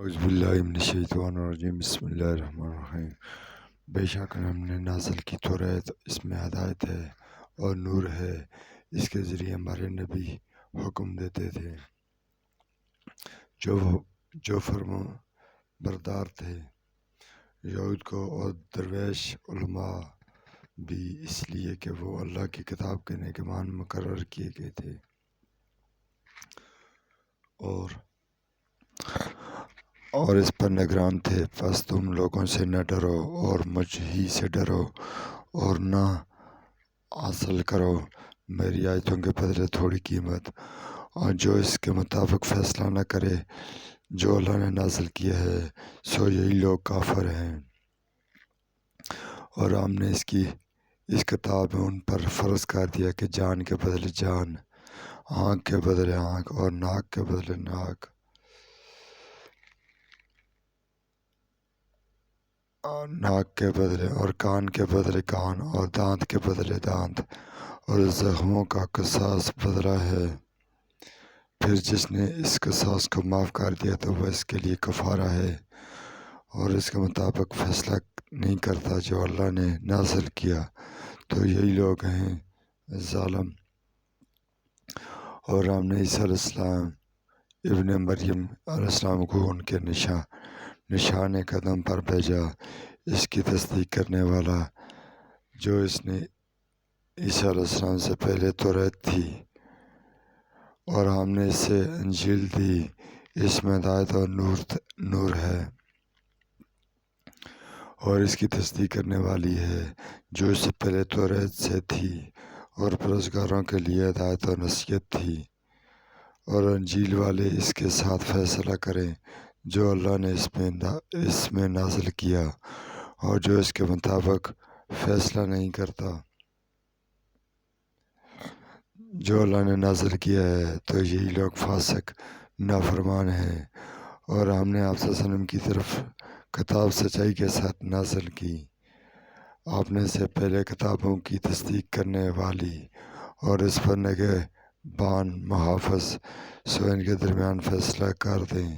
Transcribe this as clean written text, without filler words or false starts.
اعوذ باللہ من الشیطان الرجیم بسم اللہ الرحمن الرحیم۔ بے شک ہم نے نازل کی توریت، اس میں ہدایت ہے اور نور ہے، اس کے ذریعے ہمارے نبی حکم دیتے تھے جو فرما بردار تھے یہود کو اور درویش علماء بھی، اس لیے کہ وہ اللہ کی کتاب کے نگہبان مقرر کیے گئے تھے اور اس پر نگران تھے۔ پس تم لوگوں سے نہ ڈرو اور مجھ ہی سے ڈرو اور نہ حاصل کرو میری آیتوں کے بدلے تھوڑی قیمت، اور جو اس کے مطابق فیصلہ نہ کرے جو اللہ نے نازل کیا ہے، سو یہی لوگ کافر ہیں۔ اور ہم نے اس کتاب میں ان پر فرض کر دیا کہ جان کے بدلے جان، آنکھ کے بدلے آنکھ اور ناک کے بدلے ناک، اور ناک کے بدلے اور کان کے بدلے کان اور دانت کے بدلے دانت، اور زخموں کا قصاص بدلہ ہے۔ پھر جس نے اس قصاص کو معاف کر دیا تو وہ اس کے لیے کفارہ ہے، اور اس کے مطابق فیصلہ نہیں کرتا جو اللہ نے نازل کیا تو یہی لوگ ہیں ظالم۔ اور ہم نے عیسیٰ علیہ السلام ابن مریم علیہ السلام کو ان کے نشان قدم پر بھیجا، اس کی تصدیق کرنے والا جو اس نے عیسیٰ علیہ السلام سے پہلے توریت تھی، اور ہم نے اس سے انجیل دی، اس میں ہدایت اور نور ہے، اور اس کی تصدیق کرنے والی ہے جو اس سے پہلے توریت سے تھی، اور پرہیزگاروں کے لیے ہدایت اور نصیحت تھی۔ اور انجیل والے اس کے ساتھ فیصلہ کریں جو اللہ نے اس میں نازل کیا، اور جو اس کے مطابق فیصلہ نہیں کرتا جو اللہ نے نازل کیا ہے تو یہی لوگ فاسق نافرمان ہیں۔ اور ہم نے آپ صلی اللہ علیہ وسلم کی طرف کتاب سچائی کے ساتھ نازل کی، آپ نے سے پہلے کتابوں کی تصدیق کرنے والی، اور اس پر نگہبان محافظ، سو ان کے درمیان فیصلہ کر دیں